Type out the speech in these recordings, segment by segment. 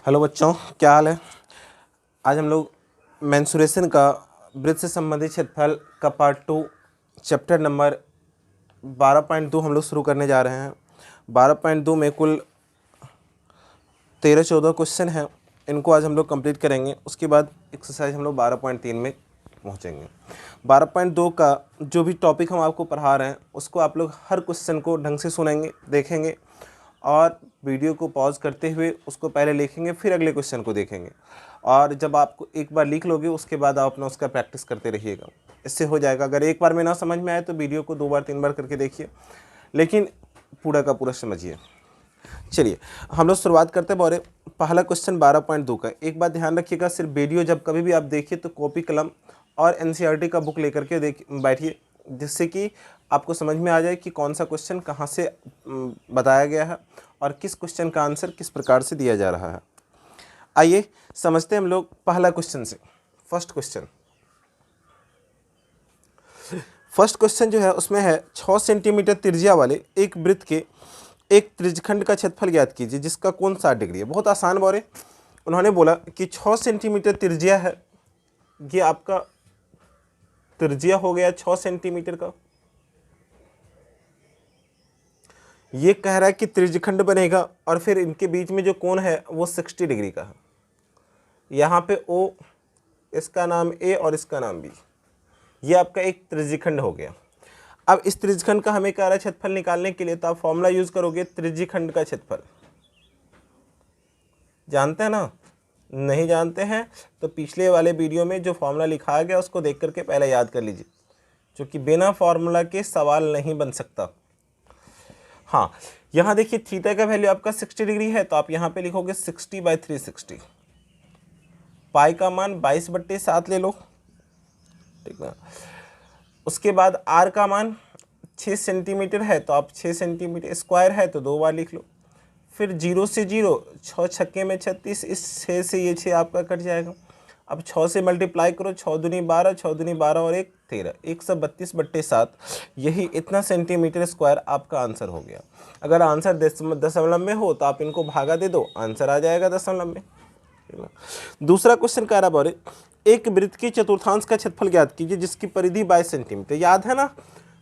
Hello बच्चों, क्या हाल है। आज हम लोग मेंसुरेशन का वृत्त से संबंधित क्षेत्रफल का पार्ट 2 चैप्टर नंबर 12.2 हम लोग शुरू करने जा रहे हैं। 12.2 में कुल 13-14 क्वेश्चन हैं। इनको आज हम लोग कंप्लीट करेंगे। उसके बाद एक्सरसाइज हम लोग 12.3 में पहुंचेंगे। 12.2 का जो भी टॉपिक हम आपको पढ़ा रहे हैं उसको आप लोग हर क्वेश्चन को ढंग से सुनेंगे, देखेंगे और वीडियो को पॉज करते हुए उसको पहले लिखेंगे, फिर अगले क्वेश्चन को देखेंगे। और जब आपको एक बार लिख लोगे उसके बाद आप अपना उसका प्रैक्टिस करते रहिएगा। इससे हो जाएगा। अगर एक बार में ना समझ में आए तो वीडियो को 2 बार 3 बार करके देखिए, लेकिन पूरा का पूरा समझिए। चलिए हम लोग शुरुआत करते हैं। बोरे पहला क्वेश्चन 12.2 का। एक बात ध्यान रखिएगा, सिर्फ वीडियो जब कभी भी आप देखिए तो कॉपी कलम और एनसीईआरटी का बुक लेकर के बैठिए, जिससे कि आपको समझ में आ जाए कि कौन सा क्वेश्चन कहाँ से बताया गया है और किस क्वेश्चन का आंसर किस प्रकार से दिया जा रहा है। आइए समझते हैं हम लोग पहला क्वेश्चन से। फर्स्ट क्वेश्चन जो है उसमें है 6 सेंटीमीटर त्रिज्या वाले एक वृत्त के एक त्रिज्यखंड का क्षेत्रफल ज्ञात कीजिए जिसका कोण 60 डिग्री है। बहुत आसान बोले। उन्होंने बोला कि 6 सेंटीमीटर त्रिज्या है, ये आपका त्रिज्या हो गया 6 सेंटीमीटर का। ये कह रहा है कि त्रिज्यखंड बनेगा और फिर इनके बीच में जो कोण है वो 60 डिग्री का है। यहाँ पे O, इसका नाम A और इसका नाम B, ये आपका एक त्रिज्यखंड हो गया। अब इस त्रिज्यखंड का हमें कह रहा है क्षेत्रफल निकालने के लिए, तो आप फॉर्मूला यूज करोगे त्रिज्यखंड का क्षेत्रफल। जानते हैं ना? नहीं जानते हैं तो पिछले वाले वीडियो में जो फॉर्मूला लिखाया गया उसको देख करके पहले याद कर लीजिए, क्योंकि बिना फॉर्मूला के सवाल नहीं बन सकता। हाँ, यहाँ देखिए थीटा का वैल्यू आपका 60 डिग्री है, तो आप यहाँ पे लिखोगे 60/360। पाई का मान 22/7 ले लो, ठीक ना। उसके बाद आर का मान 6 सेंटीमीटर है, तो आप 6 सेंटीमीटर स्क्वायर है तो 2 बार लिख लो। फिर 0 से 0, 6 छक्के में 36, इस 6 से ये 6 आपका कट जाएगा। अब 6 से मल्टीप्लाई करो, 6 दूनी 12, 6 दूनी 12 और 1 13, 132/7। यही इतना सेंटीमीटर स्क्वायर आपका आंसर हो गया। अगर आंसर दशमलव में हो तो आप इनको भागा दे दो, आंसर आ जाएगा दशमलव में। दूसरा क्वेश्चन कह रहा बोले एक वृत्त के चतुर्थांश का क्षेत्रफल ज्ञात कीजिए जिसकी परिधि 22 सेंटीमीटर। याद है ना,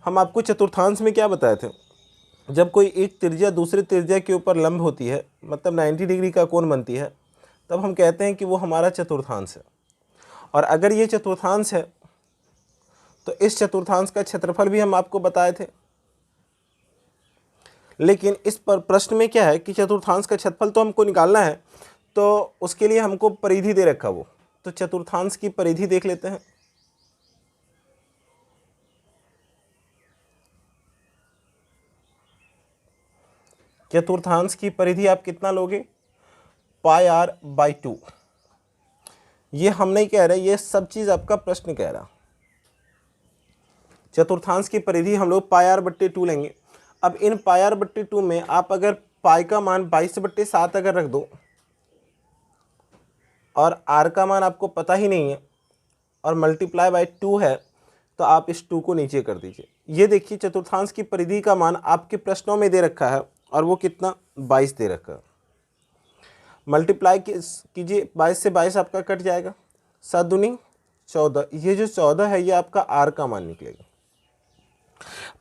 हम आपको चतुर्थांश में क्या बताए थे? जब कोई एक त्रिज्या दूसरे त्रिज्या के ऊपर लंब होती है, मतलब 90 डिग्री का कोण बनती है, तब हम कहते हैं कि वो हमारा चतुर्थांश है। और अगर ये चतुर्थांश है तो इस चतुर्थांश का क्षेत्रफल भी हम आपको बताए थे। लेकिन इस पर प्रश्न में क्या है कि चतुर्थांश का क्षेत्रफल तो हमको निकालना है, तो उसके लिए हमको परिधि दे रखा वो। तो चतुर्थांश की परिधि देख लेते हैं। चतुर्थांश की परिधि आप कितना लोगे? πr/2। ये हम नहीं कह रहे, ये सब चीज आपका प्रश्न कह रहा। चतुर्थांश की परिधि हम लोग πr/2 लेंगे। अब इन πr/2 में आप अगर पाई का मान 22/7 अगर रख दो और r का मान आपको पता ही नहीं है और मल्टीप्लाई बाय 2 है, तो आप इस 2 को नीचे कर दीजिए। ये देखिए चतुर्थांश की परिधि का मान आपके प्रश्नों में दे रखा है और वो कितना 22 दे रखा है। मल्टीप्लाई कीजिए, 22 से 22 आपका कट जाएगा, 7 दूनी 14। ये जो 14 है ये आपका r का मान निकलेगा।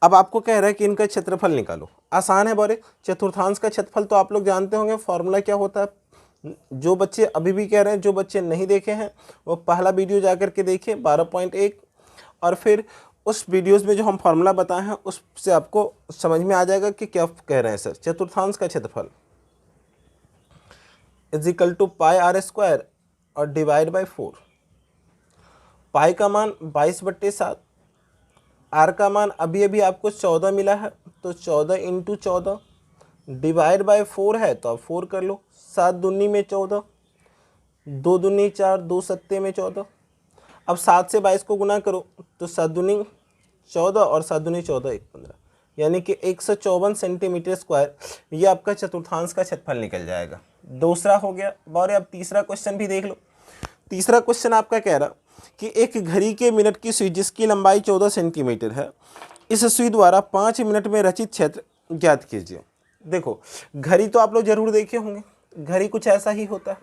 अब आपको कह रहा है कि इनका क्षेत्रफल निकालो। आसान है बोले। चतुर्थांश का क्षेत्रफल तो आप लोग जानते होंगे, फॉर्मूला क्या होता है। जो बच्चे अभी भी कह रहे हैं, जो बच्चे नहीं देखे हैं वो पहला वीडियो जाकर के देखिए 12.1, और फिर उस वीडियोस में जो हम फॉर्मूला बताए हैं उससे आपको समझ में आ जाएगा कि क्या कह रहे हैं सर। चतुर्थांश का क्षेत्रफल = πr² और डिवाइड बाय 4। पाई का मान 22/7, आर का मान अभी अभी आपको 14 मिला है, तो 14 × 14 डिवाइड बाय 4 है, तो आप 4 कर लो। 7 दूनी में 14, 2 दूनी 4, 2 सत्ते में 14। अब 7 से 22 को गुना करो तो 7 दूनी 14 और 7 दूनी 14, 1 15, यानी कि 154 सेंटीमीटर स्क्वायर ये आपका चतुर्थांश का क्षेत्रफल निकल जाएगा। दूसरा हो गया। और अब तीसरा क्वेश्चन भी देख लो। तीसरा क्वेश्चन आपका कह रहा कि एक घड़ी के मिनट की सुई जिसकी लंबाई 14 सेंटीमीटर है, इस सुई द्वारा 5 मिनट में रचित क्षेत्र ज्ञात कीजिए। देखो, घड़ी तो आप लोग जरूर देखे होंगे, घड़ी कुछ ऐसा ही होता है।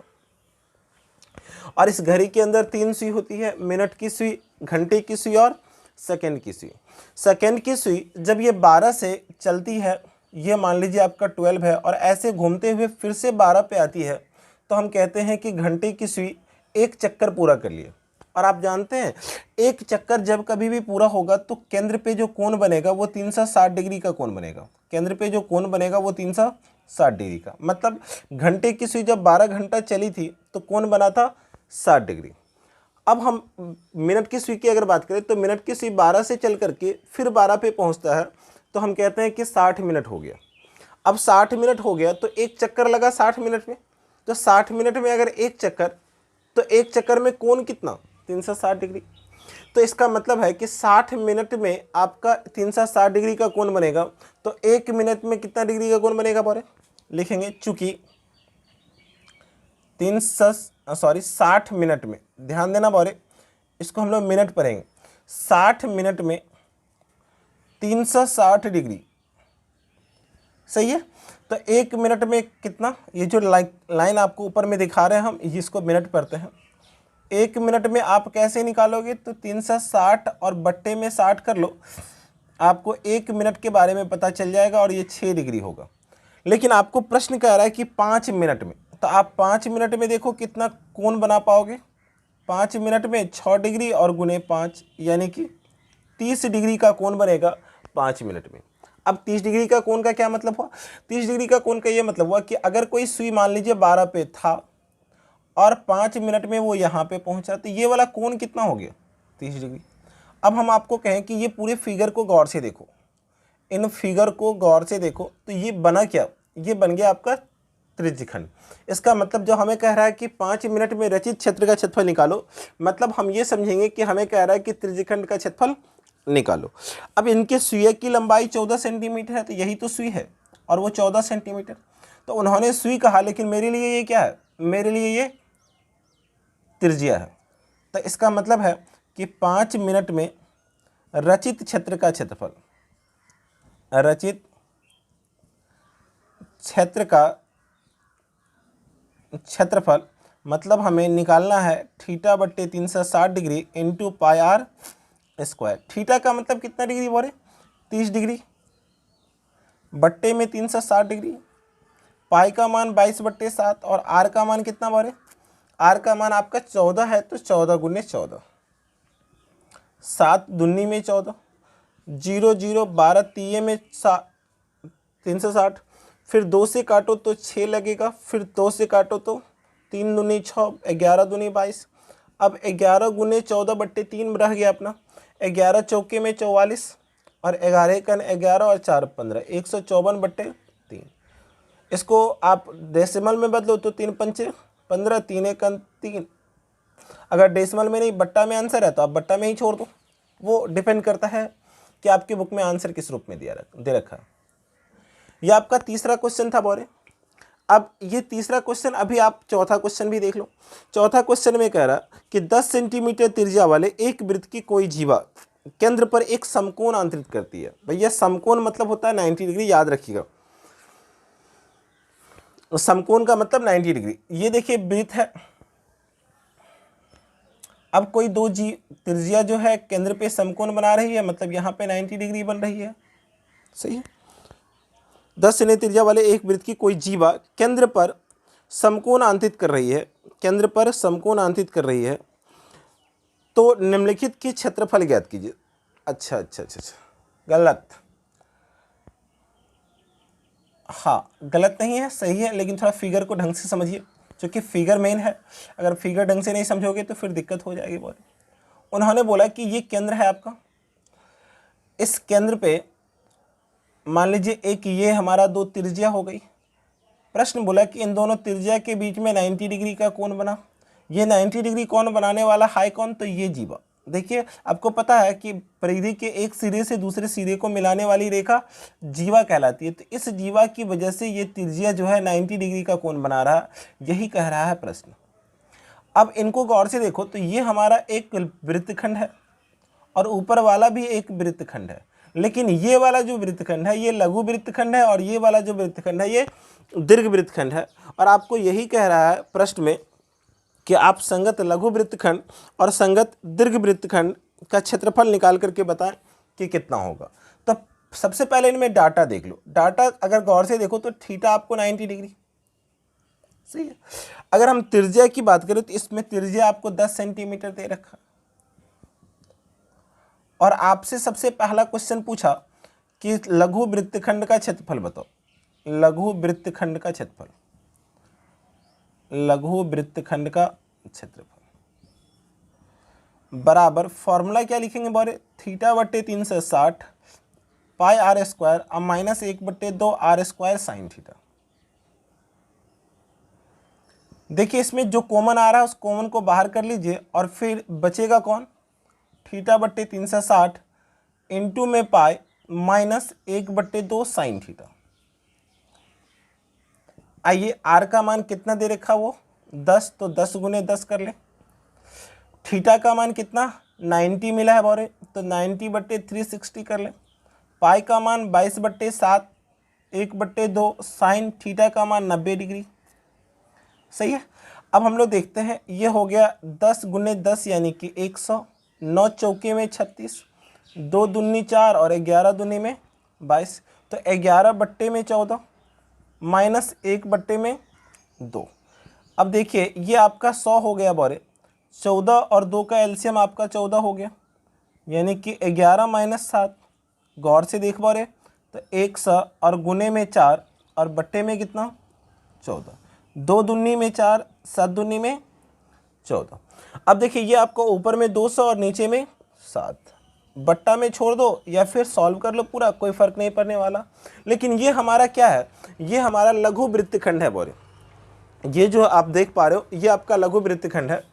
और इस घड़ी के अंदर 3 सुई होती है, मिनट की सुई, घंटे की सुई और सेकंड की सुई। सेकंड की सुई जब ये 12 से चलती है, ये मान लीजिए आपका 12 है, और ऐसे घूमते हुए फिर से 12 पे आती है, तो हम कहते हैं कि घंटे की सुई एक चक्कर पूरा कर लिए। और आप जानते हैं एक चक्कर जब कभी भी पूरा होगा तो केंद्र पे जो कोण बनेगा वो 360 डिग्री का कोण बनेगा। केंद्र पे जो कोण बनेगा वो 360 डिग्री का, मतलब घंटे की सुई जब 12 घंटा चली थी तो कोण बना था 60 डिग्री। अब हम मिनट की सुई की अगर बात करें तो मिनट की सुई 12 से चल करके फिर 12 पे पहुंचता है, तो हम कहते हैं कि 60 मिनट हो गया। अब 60 मिनट हो गया तो एक चक्कर लगा 60 मिनट में, तो 60 मिनट में अगर एक चक्कर, तो एक चक्कर में कोण कितना, 360 डिग्री। तो इसका मतलब है कि 60 मिनट में आपका 360 डिग्री का कोण बनेगा, तो एक मिनट में कितना डिग्री का कोण बनेगा बोले, लिखेंगे चूंकि 60 मिनट में, ध्यान देना बोले, इसको हम लोग मिनट पढ़ेंगे, 60 मिनट में 360 डिग्री, सही है। तो एक मिनट में कितना, ये जो लाइन आपको ऊपर में दिखा रहे हैं हम, इसको मिनट पढ़ते हैं। एक मिनट में आप कैसे निकालोगे, तो 360 और बट्टे में 60 कर लो, आपको एक मिनट के बारे में पता चल जाएगा, और ये 6 डिग्री होगा। लेकिन आपको प्रश्न कह रहा है कि 5 मिनट में, तो आप 5 मिनट में देखो कितना कोण बना पाओगे। 5 मिनट में 6 डिग्री और गुने 5, यानी कि 30 डिग्री का कोण बनेगा 5 मिनट में। अब 30 डिग्री का कोण का क्या मतलब हुआ, 30 डिग्री का कोण का ये मतलब हुआ कि अगर कोई सुई मान लीजिए 12 पे था और 5 मिनट में वो यहाँ पे पहुँचा, तो ये वाला कोण कितना हो गया, 30 डिग्री। अब हम आपको कहें कि ये पूरे फिगर को गौर से देखो, इन फिगर को गौर से देखो, तो ये बना क्या, ये बन गया आपका त्रिज्यखंड। इसका मतलब जो हमें कह रहा है कि 5 मिनट में रचित क्षेत्र का क्षेत्रफल निकालो, मतलब हम ये समझेंगे कि हमें कह रहा है कि त्रिज्यखंड का क्षेत्रफल निकालो। अब इनके सुई की लंबाई 14 सेंटीमीटर है, तो यही तो सुई है और वो 14 सेंटीमीटर, तो उन्होंने सुई कहा, लेकिन मेरे लिए ये क्या है, मेरे लिए ये त्रिज्या है। तो इसका मतलब है कि 5 मिनट में रचित क्षेत्र का क्षेत्रफल, रचित क्षेत्र का क्षेत्रफल, मतलब हमें निकालना है थीटा बट्टे 360 degree into pi R square. Theta का मतलब कितना डिग्री बोले, 30 डिग्री, बट्टे में 360 डिग्री, पाई का मान 22/7 और आर का मान कितना बोले, आर का मान आपका 14 है, तो 14 गुने 14, 7 दूनी में 14, 0 0 12 तीये में 360, फिर 2 से काटो तो 6 लगेगा, फिर 2 से काटो तो 3 दूनी 6, 11 दूनी 22। अब 11 गुने 14/3 रह गया अपना, 11 चौके में 44 और 11 कन 11 और 4 15, 154/3। इसको आप डेसिमल में बदलो तो 3 पंचे 15, 3 एकन 3। अगर डेसिमल में नहीं बट्टा में आंसर है तो आप बट्टा में ही छोड़ दो, वो डिपेंड करता है कि आपकी बुक में आंसर किस रूप में दे रखा है। यह आपका तीसरा क्वेश्चन था बोरे। अब ये तीसरा क्वेश्चन, अभी आप चौथा क्वेश्चन भी देख लो। चौथा क्वेश्चन में कह रहा कि 10 सेंटीमीटर त्रिज्या वाले एक वृत्त की कोई जीवा केंद्र पर एक समकोण आंतरित करती है। भैया समकोण मतलब होता है 90 डिग्री, याद रखिएगा, समकोण का मतलब 90 डिग्री। ये देखिए वृत्त है, अब कोई दो त्रिज्या जो है केंद्र पे समकोण बना रही है, मतलब यहाँ पे 90 डिग्री बन रही है, सही है। 10 सेमी त्रिज्या वाले एक वृत्त की कोई जीवा केंद्र पर समकोण आंतरित कर रही है, केंद्र पर समकोण आंतरित कर रही है, तो निम्नलिखित की क्षेत्रफल ज्ञात कीजिए। अच्छा, गलत, हाँ गलत नहीं है, सही है, लेकिन थोड़ा फिगर को ढंग से समझिए, क्योंकि फिगर मेन है। अगर फिगर ढंग से नहीं समझोगे तो फिर दिक्कत हो जाएगी बहुत। उन्होंने बोला कि ये केंद्र है आपका, इस केंद्र पे मान लीजिए एक ये हमारा दो त्रिज्या हो गई। प्रश्न बोला कि इन दोनों त्रिज्या के बीच में 90 डिग्री का कोण बना। ये 90 डिग्री कोण बनाने वाला हाई कौन, तो ये जीवा। देखिए आपको पता है कि परिधि के एक सिरे से दूसरे सिरे को मिलाने वाली रेखा जीवा कहलाती है, तो इस जीवा की वजह से ये त्रिज्या जो है 90 डिग्री का कोण बना रहा, यही कह रहा है प्रश्न। अब इनको गौर से देखो, तो ये हमारा एक वृत्तखंड है और ऊपर वाला भी एक वृत्तखंड है, लेकिन ये वाला जो वृत्तखंड है ये लघु वृत्तखंड है और ये वाला जो वृत्तखंड है ये दीर्घ वृत्तखंड है। और आपको यही कह रहा है प्रश्न में कि आप संगत लघु वृत्तखंड और संगत दीर्घ वृत्तखंड का क्षेत्रफल निकाल करके बताएं कि कितना होगा। तो सबसे पहले इनमें डाटा देख लो। डाटा अगर गौर से देखो तो थीटा आपको 90 डिग्री, सही है। अगर हम त्रिज्या की बात करें तो इसमें त्रिज्या आपको 10 सेंटीमीटर दे रखा, और आपसे सबसे पहला क्वेश्चन पूछा कि लघु वृत्तखंड का क्षेत्रफल बताओ। लघु वृत्तखंड का क्षेत्रफल, लघु वृत्तखंड का क्षेत्रफल बराबर फॉर्मूला क्या लिखेंगे बारे, थीटा बट्टे 360 पाई आर स्क्वायर अब minus 1/2 R square sine theta. देखिए इसमें जो कॉमन आ रहा है उस कॉमन को बाहर कर लीजिए और फिर बचेगा कौन, थीटा बट्टे 360 इंटू में पाई माइनस 1/2 साइन थीटा। आइए आर का मान कितना दे रखा वो 10, तो 10 गुने 10 कर ले। थीटा का मान कितना 90 मिला है बोरे, तो 90/360 कर ले। पाई का मान 22/7 1/2 साइन थीटा का मान 90 डिग्री, सही है। अब हम लोग देखते हैं, ये हो गया 10 गुने 10 यानी कि 100, 9 चौके में 36, 2 दूनी 4 और 11 दूनी में 22, तो 11/14 माइनस 1/2। अब देखिए ये आपका 100 हो गया बोरे, 14 और 2 का एलसीएम आपका 14 हो गया, यानी कि 11 माइनस 7। गौर से देख बोरे तो 100 और गुने में 4 और बट्टे में कितना 14, 2 दूनी में 4 7 दूनी में 14। अब देखिए ये आपको ऊपर में 200 और नीचे में 7, बट्टा में छोड़ दो या फिर सॉल्व कर लो पूरा, कोई फर्क नहीं पड़ने वाला। लेकिन ये हमारा क्या है, ये हमारा लघु वृत्तखंड है बोरे। ये जो आप देख पा रहे हो ये आपका लघु वृत्तखंड है।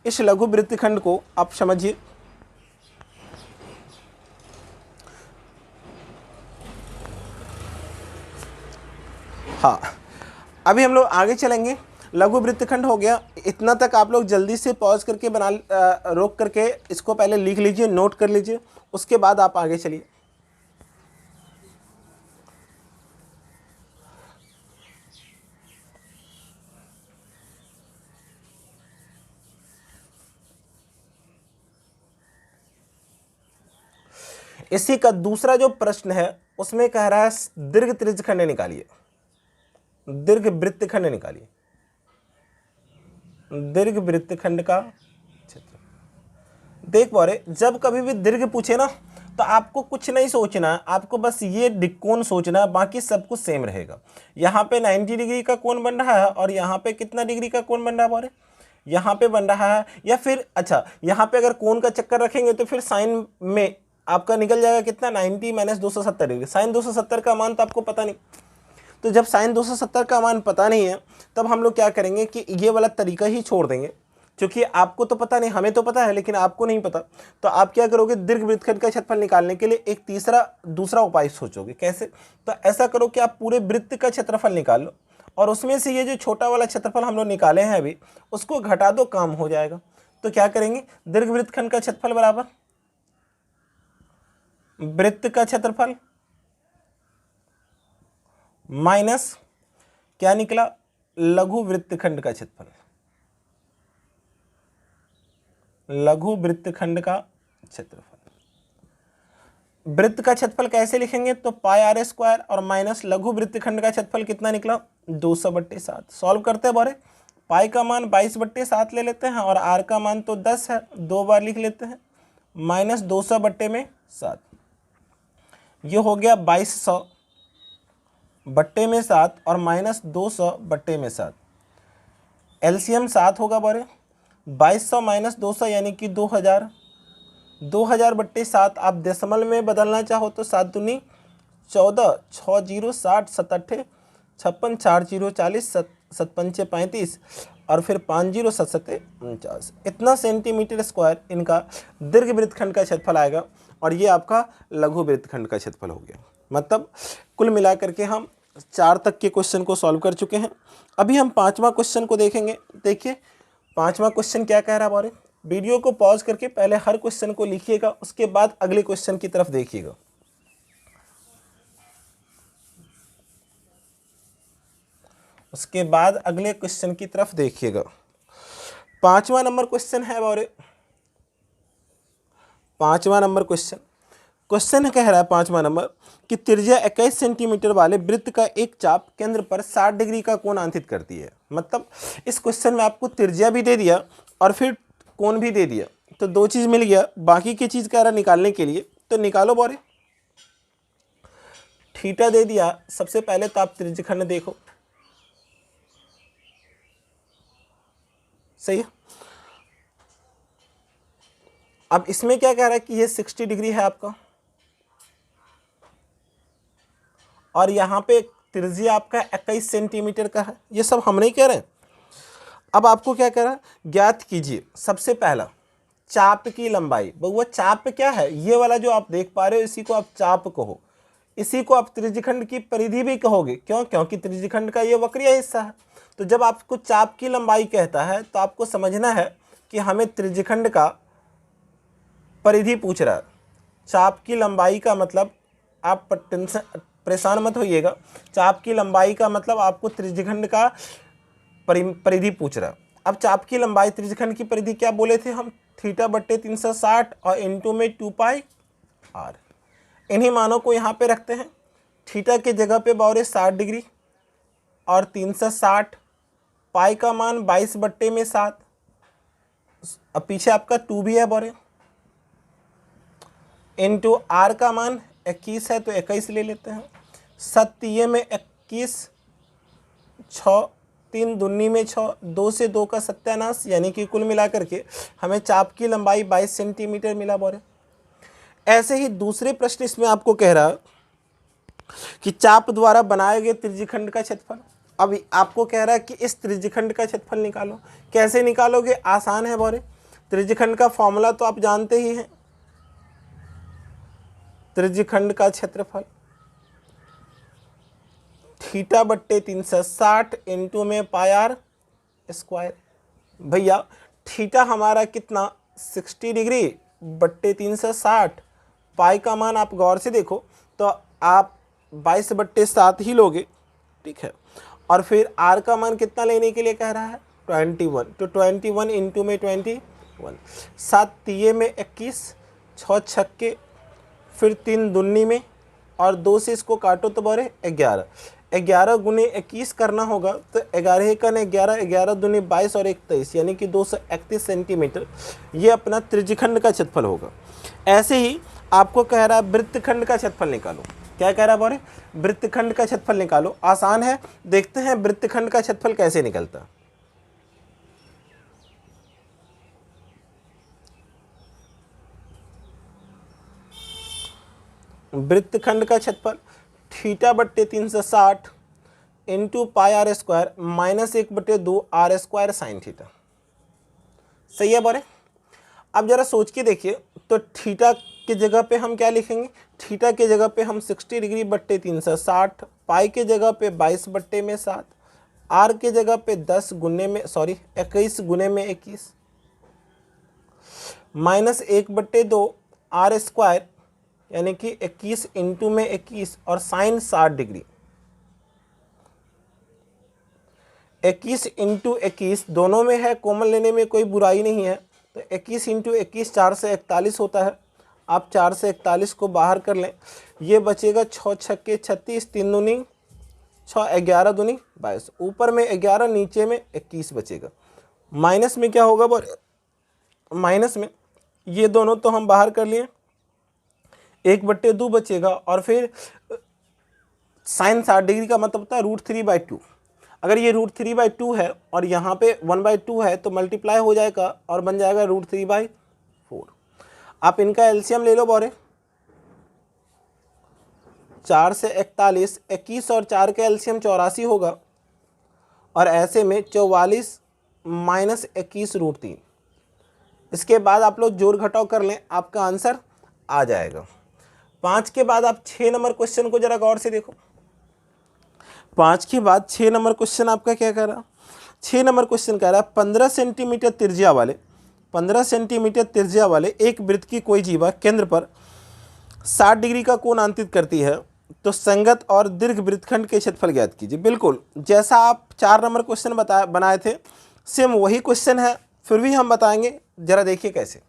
इस लघु वृत्तखंड को आप समझिए, हाँ अभी हम लोग आगे चलेंगे। लघु वृत्तखंड हो गया, इतना तक आप लोग जल्दी से पॉज करके रोक करके इसको पहले लिख लीजिए, नोट कर लीजिए, उसके बाद आप आगे चलिए। इसी का दूसरा जो प्रश्न है उसमें कह रहा है दीर्घ त्रिज्यखंड निकालिए, दीर्घ वृत्तखंड निकालिए, दीर्घ वृत्तखंड का क्षेत्र। देख बारे जब कभी भी दीर्घ पूछे ना तो आपको कुछ नहीं सोचना है, आपको बस ये कोण सोचना है, बाकी सब कुछ सेम रहेगा। यहाँ पे 90 डिग्री का कोण बन रहा है और यहाँ पे कितना डिग्री का कोण बन रहा है बारे, यहाँ पे बन रहा है। या फिर अच्छा यहाँ पे अगर कोण का चक्कर रखेंगे तो फिर साइन में आपका निकल जाएगा कितना 90 माइनस 270 डिग्री। साइन 270 का मान तो आपको पता नहीं, तो जब साइन 270 का मान पता नहीं है तब हम लोग क्या करेंगे कि ये वाला तरीका ही छोड़ देंगे, क्योंकि आपको तो पता नहीं, हमें तो पता है लेकिन आपको नहीं पता। तो आप क्या करोगे, दीर्घ वृत्तखंड का क्षेत्रफल निकालने के लिए एक दूसरा उपाय सोचोगे। कैसे, तो ऐसा करो कि आप पूरे वृत्त का क्षेत्रफल निकाल लो और उसमें से ये जो छोटा वाला क्षेत्रफल हम लोग निकाले हैं अभी उसको घटा दो, काम हो जाएगा। तो क्या करेंगे, दीर्घ वृत्तखंड का क्षेत्रफल बराबर वृत्त का क्षेत्रफल माइनस क्या निकला, लघु वृत्तखंड का क्षेत्रफल। लघु वृत्तखंड का क्षेत्रफल, वृत्त का क्षेत्रफल कैसे लिखेंगे, तो पाई आर स्क्वायर और माइनस लघु वृत्तखंड का क्षेत्रफल कितना निकला 200/7। सॉल्व करते हैं बारे, पाई का मान 22/7 ले लेते हैं और आर का मान तो 10 है, 2 बार लिख लेते हैं, माइनस 200/7। ये हो गया 2200/7 और माइनस 200/7। एलसीएम 7 होगा बारे, 2200 माइनस 200 यानी कि 2000, 2000/7 आप दशमलव में बदलना चाहो तो 7 दूनी 14, 6 जीरो 60, 7 अट्ठे 56, 4 जीरो 40, 7 पंचे 35 और फिर 5 जीरो 7 सत्ते 49। इतना सेंटीमीटर स्क्वायर इनका दीर्घ वृत्तखंड का क्षेत्रफल आएगा और ये आपका लघु वृत्तखंड का क्षेत्रफल हो गया। मतलब कुल मिलाकर के हम 4 तक के क्वेश्चन को सॉल्व कर चुके हैं। अभी हम 5वां क्वेश्चन को देखेंगे। देखिए 5वां क्वेश्चन क्या कह रहा है बारे, वीडियो को पॉज करके पहले हर क्वेश्चन को लिखिएगा, उसके बाद अगले क्वेश्चन की तरफ देखिएगा। उसके बाद अगले क्वेश्चन की तरफ देखिएगा। 5वां नंबर क्वेश्चन है और 5वां नंबर क्वेश्चन कह रहा है 5वां नंबर कि त्रिज्या 21 सेंटीमीटर वाले वृत्त का एक चाप केंद्र पर 60 डिग्री का कोण अंकित करती है। मतलब इस क्वेश्चन में आपको त्रिज्या भी दे दिया और फिर कोण भी दे दिया, तो दो चीज़ मिल गया। बाकी की चीज़ कह रहा निकालने के लिए, तो निकालो बोरे। थीटा दे दिया, सबसे पहले तो आप त्रिज्यखंड देखो, सही है। अब इसमें क्या कह रहा है कि ये 60 डिग्री है आपका, और यहाँ पे त्रिज्या आपका 21 सेंटीमीटर का है। ये सब हम नहीं कह रहे हैं। अब आपको क्या कह रहा है, ज्ञात कीजिए सबसे पहला चाप की लंबाई। बहुआ चाप क्या है, ये वाला जो आप देख पा रहे हो इसी को आप चाप कहो, इसी को आप त्रिज्यखंड की परिधि भी कहोगे। क्यों? क्योंकि त्रिज्यखंड का ये वक्रीय हिस्सा है। तो जब आपको चाप की लंबाई कहता है तो आपको समझना है कि हमें त्रिज्यखंड का परिधि पूछ रहा है। चाप की लंबाई का मतलब, आप परेशान मत होइएगा, चाप की लंबाई का मतलब आपको त्रिज्यखंड का परिधि पूछ रहा है। अब चाप की लंबाई, त्रिज्यखंड की परिधि क्या बोले थे हम, θ/360 और इनटू में 2πr। इन्हीं मानों को यहाँ पे रखते हैं। थीटा के जगह पे बावरे 60 डिग्री और 360, पाई का मान 22/7। अब पीछे आपका 2 भी है बावरे, इनटू आर का मान 21 है तो 21 ले लेते हैं। 7 में 21, 6 3 दूनी में 6, 2 से 2 का सत्यानाश, यानी कि कुल मिलाकर के हमें चाप की लंबाई 22 सेंटीमीटर मिला बोरे। ऐसे ही दूसरे प्रश्न इसमें आपको कह रहा कि चाप द्वारा बनाए गए त्रिज्यखंड का क्षेत्रफल। अब आपको कह रहा है कि इस त्रिज्यखंड का क्षेत्रफल निकालो। कैसे निकालोगे, आसान है बोरे। त्रिज्यखंड का फॉर्मूला तो आप जानते ही हैं, त्रिज्यखंड का क्षेत्रफल θ/360 इंटू में πr²। भैया थीटा हमारा कितना, 60 डिग्री बट्टे 360, पाई का मान आप गौर से देखो तो आप 22/7 ही लोगे, ठीक है। और फिर आर का मान कितना लेने के लिए कह रहा है, 21, तो 21 इंटू में 21, 7 में 21, 6 छक्के, फिर 3 दूनी में और 2 से इसको काटो तो बोरे 11। 11 गुने 21 करना होगा तो 11 का 11, 11 दूनी 22 और 21, यानी कि 231 सेंटीमीटर ये अपना त्रिज्यखंड का क्षेत्रफल होगा। ऐसे ही आपको कह रहा है वृत्तखंड का क्षेत्रफल निकालो। क्या कह रहा है बोरे, वृत्तखंड का क्षेत्रफल निकालो। आसान है, देखते हैं वृत्तखंड का क्षेत्रफल कैसे निकलता है। वृत्तखंड का क्षेत्रफल θ/360 into πr² minus 1/2 r² sine theta. सही है बोरे। अब जरा सोच के देखिए, तो थीटा के जगह पे हम क्या लिखेंगे, थीटा के जगह पे हम 60 डिग्री बट्टे 360, पाई के जगह पे 22/7, आर के जगह पे 21 गुने में 21, माइनस 1/2 r², यानी कि 21 इंटू में 21 और साइन 60 डिग्री। 21 इंटू 21 दोनों में है, कॉमन लेने में कोई बुराई नहीं है, तो 21 इंटू 21 4 से 41 होता है। आप 4 से 41 को बाहर कर लें, ये बचेगा 6 छक्के 36, 3 दूनी 6, 11 दूनी 22, ऊपर में 11, नीचे में 21 बचेगा। माइनस में क्या होगा बोले, माइनस में ये दोनों तो हम बाहर कर लिए, 1/2 बचेगा, और फिर साइन 60 डिग्री का मतलब होता है √3/2। अगर ये √3/2 है और यहाँ पे 1/2 है तो मल्टीप्लाई हो जाएगा और बन जाएगा √3/4। आप इनका एलसीएम ले लो बोरे, 4 से 41, 21 और 4 का एलसीएम 84 होगा, और ऐसे में 44 माइनस 21 √3। इसके बाद आप लोग जोड़ घटाव कर लें, आपका आंसर आ जाएगा। 5 के बाद आप 6 नंबर क्वेश्चन को जरा गौर से देखो। 5 के बाद 6 नंबर क्वेश्चन आपका क्या कह रहा, 6 नंबर क्वेश्चन कह रहा है 15 सेंटीमीटर त्रिज्या वाले एक वृत्त की कोई जीवा केंद्र पर 60 डिग्री का कोण अंकित करती है, तो संगत और दीर्घ वृत्तखंड के क्षेत्रफल ज्ञात कीजिए। बिल्कुल जैसा आप 4 नंबर क्वेश्चन बनाए थे, सेम वही क्वेश्चन है, फिर भी हम बताएंगे, जरा देखिए कैसे।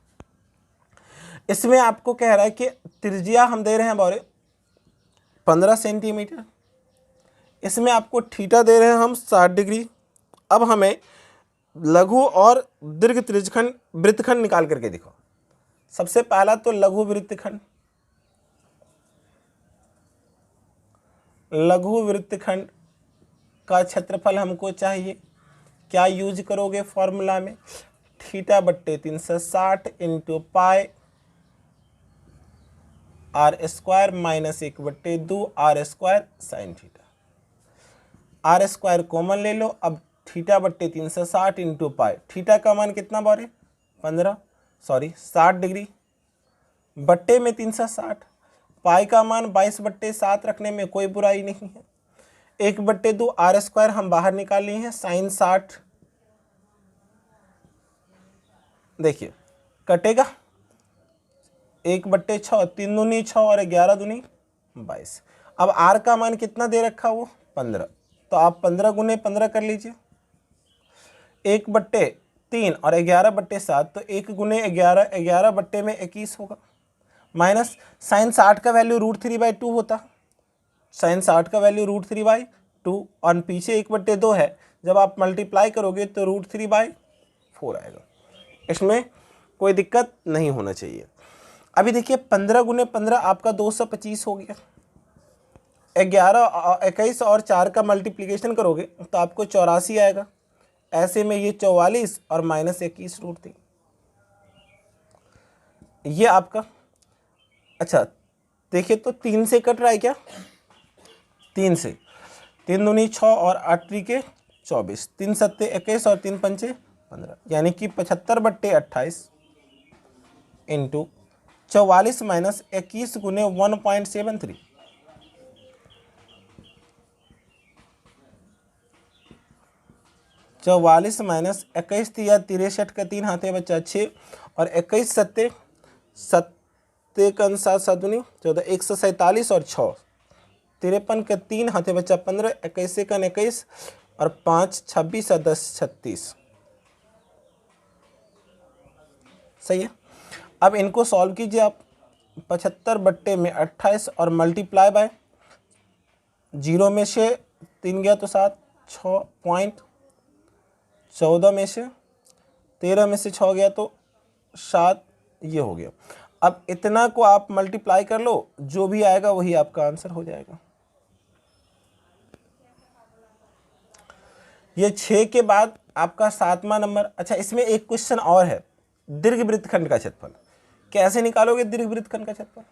इसमें आपको कह रहा है कि त्रिज्या हम दे रहे हैं बोरे 15 सेंटीमीटर, इसमें आपको थीटा दे रहे हैं हम 60 डिग्री। अब हमें लघु और दीर्घ त्रिज्यखंड वृत्तखंड निकाल करके दिखाओ। सबसे पहला तो लघु वृत्तखंड, लघु वृत्तखंड का क्षेत्रफल हमको चाहिए। क्या यूज करोगे फॉर्मूला में? थीटा बट्टे 360 into pi R square minus 1/2 R square sine theta. R square common ले लो। अब थीटा बट्टे 360 इंटू पाई, थीटा का मान कितना बारे? 60 डिग्री, बट्टे में 360, पाई का मान 22/7 रखने में कोई बुराई नहीं है। 1/2 आर स्क्वायर हम बाहर निकाल लिए हैं, साइन 60। देखिए कटेगा 1/6, 3 दूनी 6 और 11 दूनी 22। अब आर का मान कितना दे रखा वो? 15, तो आप 15 गुने 15 कर लीजिए। 1/3 और 11/7, तो 1 गुने 11, 11 बट्टे में 21 होगा। माइनस साइन 60 का वैल्यू √3/2 होता, साइन 60 का वैल्यू √3/2 और पीछे 1/2 है, जब आप मल्टीप्लाई करोगे तो √3/4 आएगा। इसमें कोई दिक्कत नहीं होना चाहिए। अभी देखिए 15 गुने 15 आपका 225 हो गया। 21 और 4 का मल्टीप्लिकेशन करोगे तो आपको 84 आएगा। ऐसे में ये 44 और माइनस 21 √3, ये आपका। अच्छा देखिए तो 3 से कट रहा है क्या? 3 से, 3 दूनी 6 और 8 त्रिके 24, 3 सत्ते 21 और 3 पंचे 15, यानी कि 75/28 इंटू 44 माइनस 21 गुने 1.73। चौवालीस माइनस 21 या 63 का 3 हाथे बच्चा 6 और 21 सत्ते का 7 दूनी 14, 147 और 6 53 का 3 हाथे बच्चा 15, 21 का 21 और 5 26 और 10 36। सही है। अब इनको सॉल्व कीजिए आप। 75/28 और मल्टीप्लाई बाय 0 में से 3 गया तो 7, 6.14 में से 13 में से 6 गया तो 7, ये हो गया। अब इतना को आप मल्टीप्लाई कर लो, जो भी आएगा वही आपका आंसर हो जाएगा। ये 6 के बाद आपका 7वां नंबर। अच्छा इसमें एक क्वेश्चन और है, दीर्घ वृत्तखंड का क्षेत्रफल कैसे निकालोगे? दीर्घ वृत्तखंड का क्षेत्रफल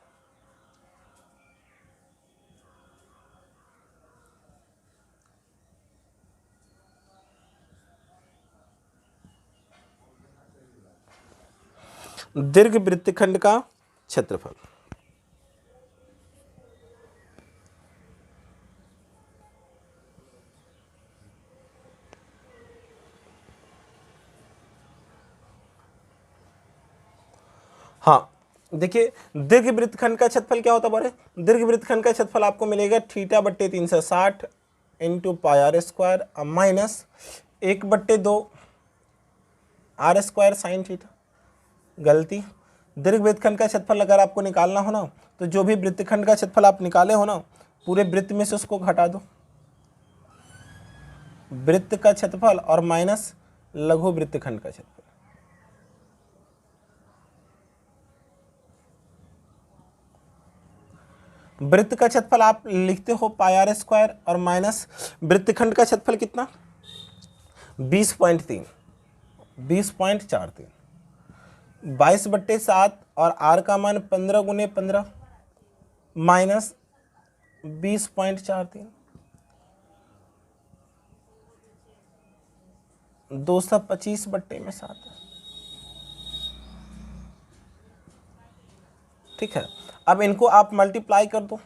दीर्घ वृत्तखंड का क्षेत्रफल हाँ देखिए, दीर्घ वृत्तखंड का क्षेत्रफल क्या होता है बोले? दीर्घ वृत्तखंड का क्षेत्रफल आपको मिलेगा थीटा बट्टे 360 into pi R square minus 1/2 R square sine theta. गलती, दीर्घ वृत्तखंड का क्षेत्रफल अगर आपको निकालना हो ना, तो जो भी वृत्तखंड का क्षेत्रफल आप निकाले हो ना, पूरे वृत्त में से उसको घटा दो, वृत्त का क्षेत्रफल और माइनस लघु वृत्तखंड का क्षेत्रफल। वृत्त का क्षेत्रफल आप लिखते हो पाई आर स्क्वायर और माइनस वृत्तखंड का क्षेत्रफल कितना? 20.3, 20.43, 22/7 और आर का मान 15 गुने 15 माइनस 20.43, 225/7। ठीक है। अब इनको आप मल्टीप्लाई कर दो।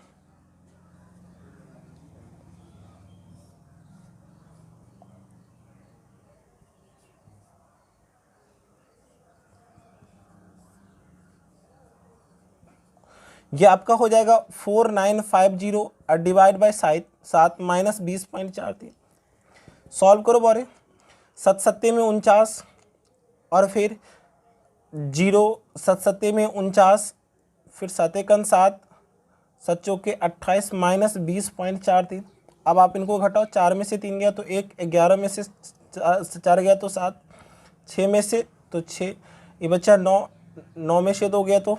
ये आपका हो जाएगा 4950 और डिवाइड बाय 7 माइनस 20.43। सॉल्व करो बारे, 7 सत्ते में 49 और फिर 0 7 सत्ते में 49, फिर 7 एकम 7, 7 चौके 28 माइनस 20.43। अब आप इनको घटाओ, 4 में से 3 गया तो 1, 11 में से 4 गया तो 7, 6 में से तो 6, ये बच्चा 9, 9 में से 2 गया तो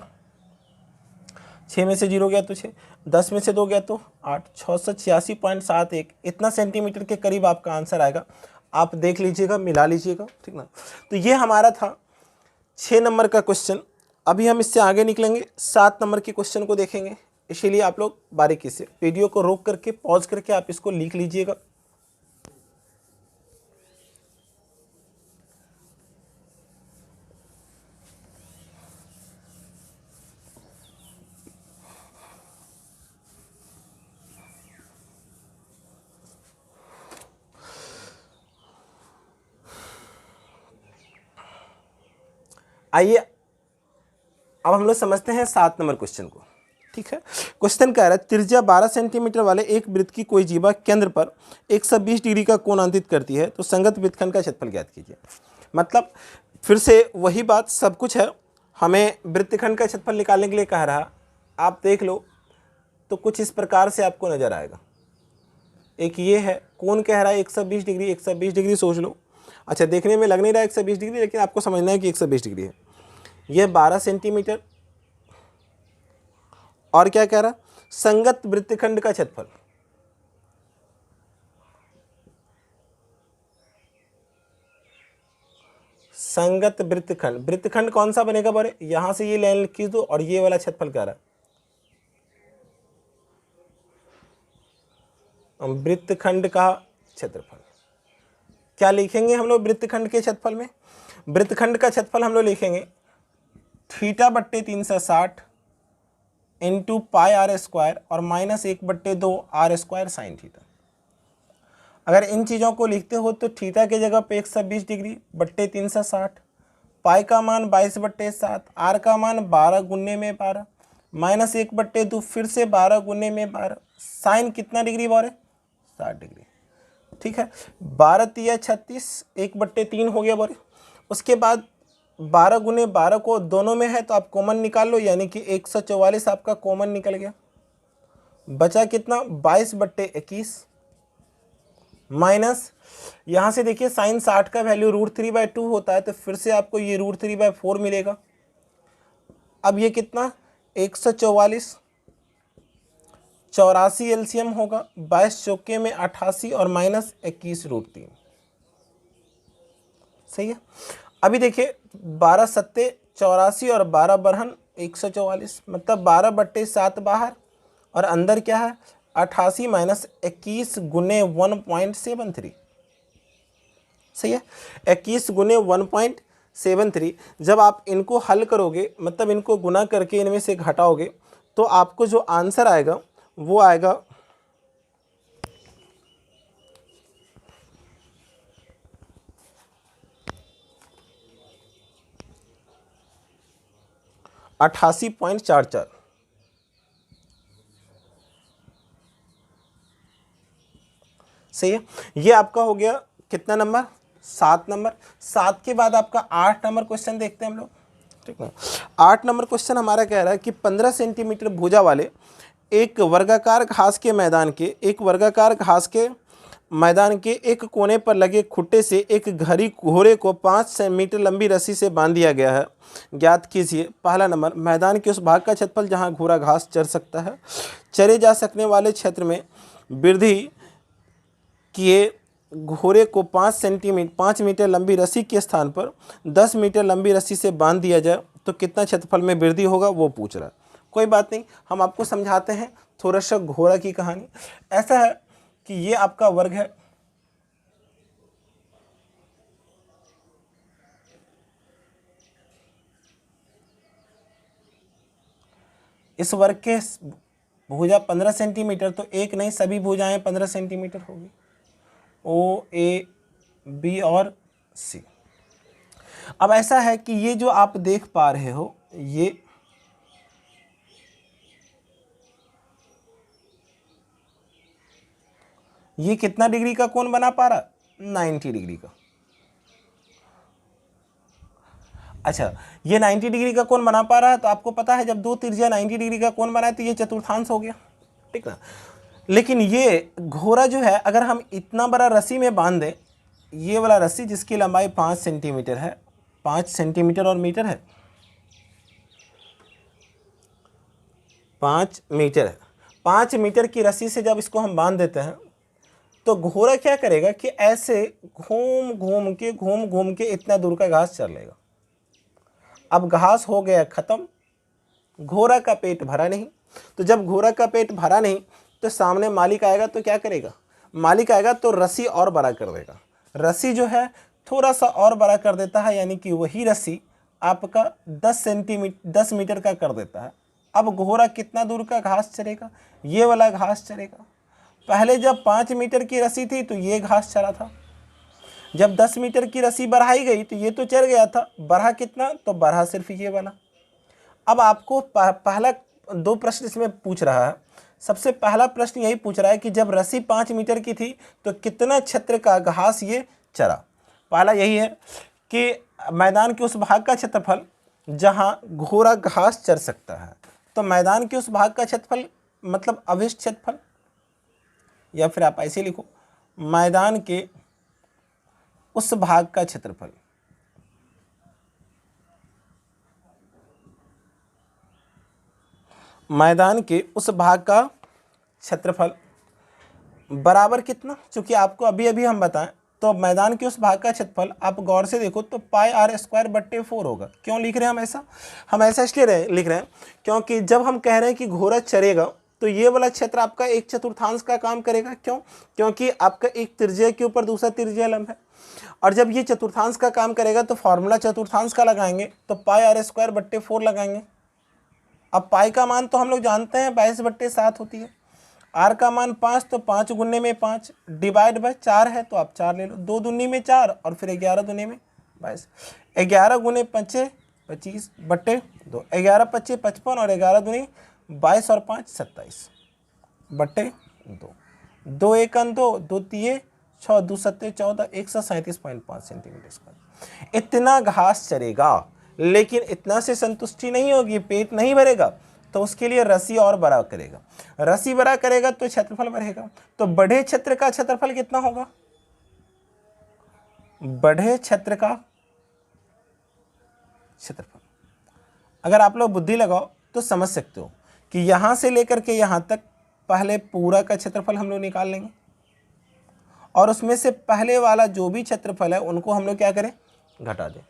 6 में से 0 गया तो 6, 10 में से 2 गया तो 8, 686.71, इतना सेंटीमीटर के करीब आपका आंसर आएगा। आप देख लीजिएगा, मिला लीजिएगा, ठीक ना। तो ये हमारा था 6 नंबर का क्वेश्चन। अभी हम इससे आगे निकलेंगे, 7 नंबर के क्वेश्चन को देखेंगे। इसीलिए आप लोग बारीकी से वीडियो को रोक करके पॉज करके आप इसको लिख लीजिएगा। आइए अब हम लोग समझते हैं 7 नंबर क्वेश्चन को, ठीक है। क्वेश्चन कह रहा है त्रिज्या 12 सेंटीमीटर वाले एक वृत्त की कोई जीवा केंद्र पर 120 डिग्री का कोण अंकित करती है, तो संगत वृत्तखंड का क्षेत्रफल ज्ञात कीजिए। मतलब फिर से वही बात, सब कुछ है, हमें वृत्तखंड का क्षेत्रफल निकालने के लिए कह रहा। आप देख लो तो कुछ इस प्रकार से आपको नजर आएगा। एक ये है, कोण कह रहा है 120 डिग्री, 120 डिग्री सोच लो। अच्छा, देखने में लग नहीं रहा है 120 डिग्री, लेकिन आपको समझना है कि 120 डिग्री है। ये 12 सेंटीमीटर, और क्या कह रहा, संगत वृत्तखंड का क्षेत्रफल। संगत वृत्तखंड, वृत्तखंड कौन सा बनेगा बोले, यहां से ये लाइन खींच दो और ये वाला क्षेत्रफल कह रहा है वृत्तखंड का क्षेत्रफल। क्या लिखेंगे हम लोग वृत्तखंड के क्षेत्रफल में? वृत्तखंड का क्षेत्रफल हम लोग लिखेंगे θ/360 इंटू पाई आर स्क्वायर और -1/2 आर स्क्वायर साइन थीटा। अगर इन चीज़ों को लिखते हो तो थीटा की जगह पे 120 डिग्री बट्टे 360, पाई का मान 22/7, आर का मान 12 गुने में 12, -1/2 फिर से 12 गुने में 12, साइन कितना डिग्री बोले 60 डिग्री, ठीक है। 12 तिया 36, 1/3 हो गया बोले। उसके बाद 12 गुने 12 को दोनों में है तो आप कॉमन निकाल लो, यानी कि 144 आपका कॉमन निकल गया। बचा कितना 22/21 माइनस, यहाँ से देखिए साइन 60 का वैल्यू √3/2 होता है, तो फिर से आपको ये √3/4 मिलेगा। अब ये कितना 144, 84 एलसीएम होगा, 22 चौके में 88 और -21 √3, सही है। अभी देखिए 12 सत्ते 84 और 12 बरहन 144, मतलब 12/7 बाहर और अंदर क्या है 88 - 21 गुने 1.73, सही है। 21 गुने 1.73 जब आप इनको हल करोगे, मतलब इनको गुना करके इनमें से घटाओगे, तो आपको जो आंसर आएगा वो आएगा 88.44, सही है। ये आपका हो गया कितना नंबर, 7 नंबर। 7 के बाद आपका 8 नंबर क्वेश्चन देखते हैं हम लोग, ठीक है। 8 नंबर क्वेश्चन हमारा कह रहा है कि 15 सेंटीमीटर भुजा वाले एक वर्गाकार घास के मैदान के एक कोने पर लगे खुट्टे से एक घोड़े को 5 मीटर लंबी रस्सी से बांध दिया गया है, ज्ञात कीजिए। पहला नंबर, मैदान के उस भाग का क्षेत्रफल जहां घोड़ा घास चर सकता है। चरे जा सकने वाले क्षेत्र में वृद्धि किए घोड़े को 5 मीटर लंबी रस्सी के स्थान पर 10 मीटर लंबी रस्सी से बांध दिया जाए तो कितना क्षेत्रफल में वृद्धि होगा, वो पूछ रहा है। कोई बात नहीं, हम आपको समझाते हैं थोड़ा सा घोड़ा की कहानी। ऐसा है कि ये आपका वर्ग है, इस वर्ग के भुजा 15 सेंटीमीटर, तो एक नहीं सभी भुजाएं 15 सेंटीमीटर होगी, ओ ए बी और सी। अब ऐसा है कि ये जो आप देख पा रहे हो, ये कितना डिग्री का कोण बना पा रहा, 90 डिग्री का। अच्छा, ये 90 डिग्री का कोण बना पा रहा है, तो आपको पता है जब दो त्रिज्या 90 डिग्री का कोण बनाए तो ये चतुर्थांश हो गया, ठीक ना। लेकिन ये घोड़ा जो है, अगर हम इतना बड़ा रस्सी में बांध दें, ये वाला रस्सी जिसकी लंबाई 5 सेंटीमीटर है, 5 सेंटीमीटर और मीटर है, 5 मीटर है, 5 मीटर की रस्सी से जब इसको हम बांध देते हैं तो घोड़ा क्या करेगा कि ऐसे घूम घूम के इतना दूर का घास चर लेगा। अब घास हो गया खत्म, घोड़ा का पेट भरा नहीं। तो जब घोड़ा का पेट भरा नहीं तो सामने मालिक आएगा तो क्या करेगा, मालिक आएगा तो रस्सी और बड़ा कर देगा। रस्सी जो है थोड़ा सा और बड़ा कर देता है, यानी कि वही रस्सी आपका 10 मीटर का कर देता है। अब घोड़ा कितना दूर का घास चरेगा, ये वाला घास चरेगा। पहले जब 5 मीटर की रस्सी थी तो ये घास चरा था, जब 10 मीटर की रस्सी बढ़ाई गई तो ये तो चढ़ गया था, बढ़ा कितना, तो बढ़ा सिर्फ ये वाला। अब आपको पहला 2 प्रश्न इसमें पूछ रहा है। सबसे पहला प्रश्न यही पूछ रहा है कि जब रस्सी 5 मीटर की थी तो कितना क्षेत्र का घास ये चरा। पहला यही है कि मैदान के उस भाग का क्षेत्रफल जहां घोड़ा घास चर सकता है, तो मैदान के उस भाग का क्षेत्रफल मतलब अवशिष्ट क्षेत्रफल, या फिर आप ऐसे लिखो मैदान के उस भाग का क्षेत्रफल। मैदान के उस भाग का क्षेत्रफल बराबर कितना, क्योंकि आपको अभी अभी हम बताएं तो मैदान के उस भाग का क्षेत्रफल आप गौर से देखो तो पाई आर स्क्वायर बट्टे 4 होगा। क्यों लिख रहे हैं हम ऐसा, हम ऐसा इसलिए लिख रहे हैं क्योंकि जब हम कह रहे हैं कि घोड़ा चरेगा तो ये वाला क्षेत्र आपका 1/4 का काम करेगा। क्यों, क्योंकि आपका एक त्रिज्या के ऊपर दूसरा त्रिज्या लंब है, और जब ये चतुर्थांश का काम करेगा तो फॉर्मूला चतुर्थांश का लगाएंगे, तो पाई आर स्क्वायर बट्टे 4 लगाएंगे। अब पाई का मान तो हम लोग जानते हैं 22/7 होती है, आर का मान 5, तो 5 गुने में 5 डिवाइड बाय 4 है, तो आप 4 ले लो, 2 दूनी में 4 और फिर 11 दूनी में 22, 11 गुने 5 25 बट्टे 2, 11 25 55 और 11 दूनी 22 और 5 27 बट्टे 2, 2 1 2, 2 3 6, 2 7 14, 137.5 सेंटीमीटर स्क्वायर इतना घास चरेगा। लेकिन इतना से संतुष्टि नहीं होगी, पेट नहीं भरेगा, तो उसके लिए रस्सी और बड़ा करेगा। रस्सी बड़ा करेगा तो क्षेत्रफल बढ़ेगा। तो बढ़े क्षेत्र का क्षेत्रफल कितना होगा, बढ़े क्षेत्र का क्षेत्रफल अगर आप लोग बुद्धि लगाओ तो समझ सकते हो कि यहां से लेकर के यहां तक पहले पूरा का क्षेत्रफल हम लोग निकाल लेंगे, और उसमें से पहले वाला जो भी क्षेत्रफल है उनको हम लोग क्या करें, घटा दें।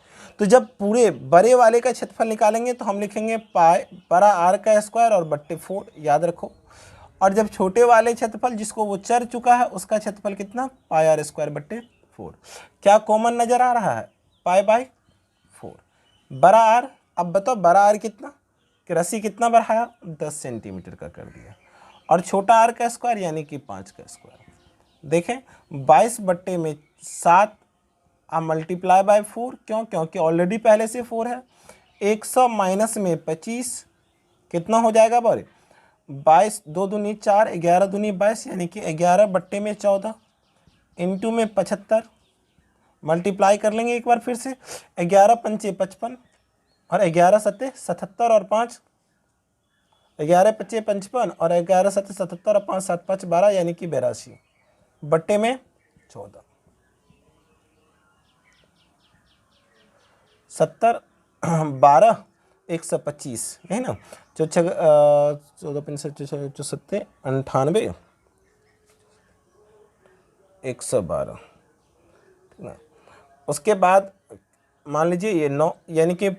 तो जब पूरे बड़े वाले का क्षेत्रफल निकालेंगे तो हम लिखेंगे पाई बड़ा आर का स्क्वायर और बट्टे 4, याद रखो। और जब छोटे वाले क्षेत्रफल जिसको वो चर चुका है उसका क्षेत्रफल कितना, पाई आर स्क्वायर बट्टे 4। क्या कॉमन नजर आ रहा है, पाई बाय 4 बड़ा आर। अब बताओ बड़ा आर कितना, कि रस्सी कितना बढ़ाया, 10 सेंटीमीटर का कर दिया, और छोटा आर का स्क्वायर यानी कि 5 का स्क्वायर। देखें 22/7 आप मल्टीप्लाई बाय 4, क्यों, क्योंकि ऑलरेडी पहले से 4 है। 100 माइनस में 25 कितना हो जाएगा बारे, 22, 2 दूनी 4, 11 दूनी 22, यानी कि 11/14 इंटू में 75, मल्टीप्लाई कर लेंगे एक बार फिर से, 11 पंचे 55 और 11 सत्ते 77 और 5, 11 पच्चे 55 और 11 सत्ते 77 और 5 7 5 12, यानी कि 82 बट्टे में 14, 70 12 125 है ना, 14 65 98 112, ठीक ना। उसके बाद मान लीजिए ये 9, यानी कि